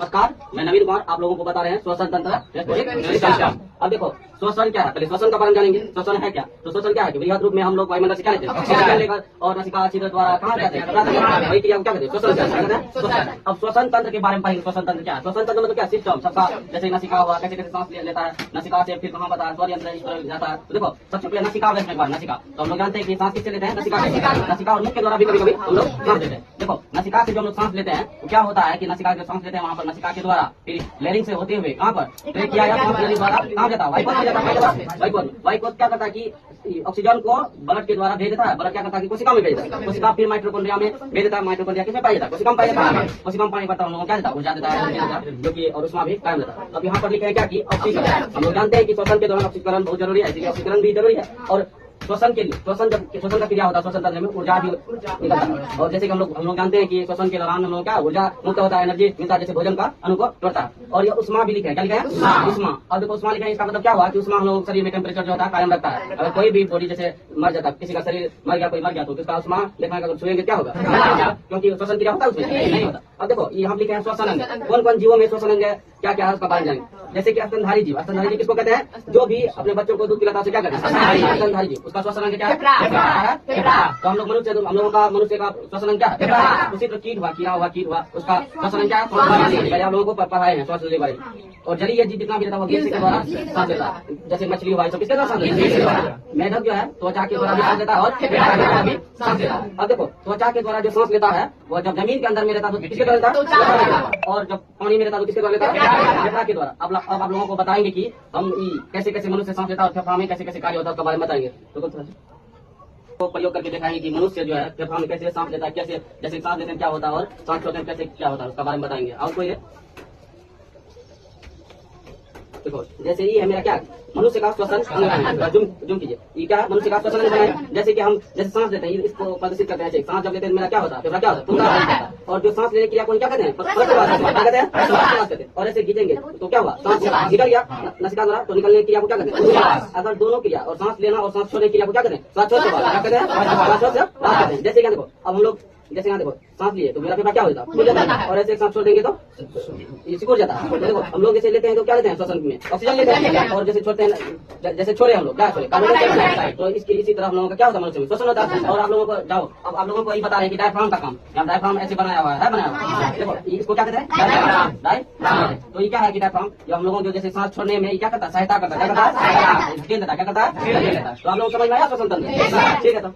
नमस्कार, मैं नवीन कुमार आप लोगों को बता रहे हैं श्वसन तंत्र। अब देखो श्वसन क्या है, पहले श्वसन का बारे में जानेंगे। श्वसन है क्या? तो श्वसन क्या है कि बृहद रूप में हम लोग वायुमंडल से क्या लेते हैं, लेकर और नसिका छिद्र द्वारा कहाँ जाते हैं, वही क्रिया को क्या कहते हैं, श्वसन कहते हैं। श्वसन। अब श्वसन तंत्र के बारे में पढ़ेंगे। श्वसन तंत्र क्या है? श्वसन तंत्र मतलब क्या, सिस्टम सबका, जैसे नसिका हुआ, कैसे कैसे सांस लेता है, नसिका से फिर कहाँ पता है, स्वर यंत्र जाता है। तो देखो सबसे पहले नसिका बैठने के बाद नसिका, तो हम लोग जानते हैं कि सांस किससे लेते हैं, नसिका से। नसिका और मुख के द्वारा भी कभी कभी हम लोग सांस लेते हैं। देखो नसिका से जो हम लोग सांस लेते हैं तो क्या होता है कि नसिका जो सांस लेते हैं वहाँ पर नसिका के द्वारा फिर लेरिंग से होते हुए कहाँ पर ट्रेकिया या सांस लेने द्वारा कहाँ जाता है, वाइपस में जाता है। वाइपस क्या करता है कि ऑक्सीजन को ब्लड के द्वारा भेज देता है। ब्लड क्या करता है कि कोशिका में भेज देता है, कोशिका फिर माइटोकॉन्ड्रिया में भेज देता है। माइटोकॉन्ड्रिया किसमें पाया जाता है, कोशिका में पाया जाता है। कोशिका में पानी पड़ता है, हम लोगों को क्या देता है, ऊर्जा देता है, जो कि और उसमें भी कायम रहता है। अब यहाँ पर लिखे हैं क्या कि ऑक्सीकरण। हम लोग जानते हैं कि श्वसन के दौरान ऑक्सीकरण बहुत जरूरी है, इसलिए ऑक्सीकरण भी जरूरी है। और श्वसन के लिए श्वसन का क्रिया होता है, श्वसन तंत्र में ऊर्जा भी निकलता है। और जैसे कि हम लोग जानते हैं कि श्वसन के दौरान हम लोग क्या ऊर्जा मुक्त होता है, एनर्जी मिलता है, जैसे भोजन का अनुभव करता है। और ये उष्मा भी लिखा है, क्या लिखा है, उष्मा। अब देखो उष्मा लिखा है, इसका मतलब क्या हुआ कि उष्मा हम लोग शरीर में टेम्परेचर जो होता है कायम रखता है। अगर कोई भी बॉडी जैसे मर जाता है, किसी का शरीर मर गया, कोई मर गया, तो उसका उष्मा लिखना का छुएंगे क्या होगा, क्योंकि श्वसन क्रिया होता है उसमें नहीं होता। अब देखो ये हम लिखे हैं श्वसन अंग। कौन कौन जीवों में श्वसन अंग है, क्या क्या है उसका बारे में जानेंगे। जैसे कि स्तनधारी जीव, स्तनधारी जीव किसको कहते हैं, जो भी अपने बच्चों को दूध पिलाता है, क्या कहते हैं, स्तनधारी जीव। उसका श्वसन अंग क्या है, तो हम लोग मनुष्य, हम लोगों का मनुष्य का श्वसन अंग क्या है, उसी तरह कीट हुआ, कीट हुआ, उसका श्वसन अंग क्या है, आप लोगों को पढ़ाए हैं श्वास लेने के बारे में। और जलीय जीव जितना भी रहता है वो गैस के द्वारा सांस लेता है, जैसे मछली हुआ, किसके द्वारा सांस लेता है, मेढक जो है त्वचा के द्वारा भी सांस लेता है और सांस लेता है। अब देखो त्वचा के द्वारा जो सांस लेता है वो जब जमीन के अंदर में रहता है तो किसके द्वारा लेता है, और जब पानी में रहता है तो किसके द्वारा लेता है, फेफड़ा के द्वारा। अब आप लोगों को बताएंगे कि हम कैसे कैसे मनुष्य सांस लेता है और फेफड़ा में कैसे कैसे कार्य होता है उसके बारे में बताएंगे। तो प्रयोग करके दिखाएंगे कि मनुष्य जो है फेफड़ा में कैसे सांस लेता है, कैसे जैसे सांस लेते हैं क्या होता है और सांस छोड़ते हैं कैसे क्या होता है उसका बारे में बताएंगे। और कोई देखो जैसे ये है मेरा क्या मनुष्य का श्वसन अंग, जुम कीजिए, ये क्या मनुष्य का श्वसन अंग है। जैसे कि हम जैसे सांस लेते हैं इसको प्रदर्शित करते हैं, सांस जब लेते हैं मेरा क्या होता है, फेफड़ा क्या होता है, और जो सांस लेने की क्रिया को क्या कहते हैं, कहते हैं। और ऐसे खींचेंगे तो क्या हुआ, सांस निकल गया नसिका द्वारा, तो निकलने की क्रिया को क्या कहते हैं, अगर दोनों क्रिया और सांस लेना और सांस छोड़ने की क्रिया को क्या कहते हैं, श्वासोच्छ्वास क्या कहते हैं। जैसे क्या देखो अब हम लोग जैसे यहाँ देखो सांस लिए तो मेरा फेफड़ा क्या हो जाता है, खुल जाता है, और ऐसे सांस छोड़ देंगे तो सिकुड़ जाता है। देखो हम लोग जैसे लेते हैं तो क्या लेते हैं, श्वसन में ऑक्सीजन लेते हैं, और जैसे छोड़ते हैं, जैसे छोड़े हम लोग क्या छोड़े, कार्बन डाइऑक्साइड। तो इसी तरह हम लोगों का क्या होता है, मनुष्य में श्वसन होता है। और आप लोगों को जाओ अब आप लोगों को ये बता रहे हैं कि डायफ्राम का काम, डायफ्राम ऐसे बनाया हुआ है, बनाया हुआ है। देखो इसको क्या कहते हैं, डायफ्राम। तो ये क्या है कि डायफ्राम जो हम लोगों जो जैसे सांस छोड़ने में क्या करता है, सहायता करता है, क्या करता है, क्या करता है, तो आप लोग समझ में आया श्वसन तंत्र, ठीक है। तो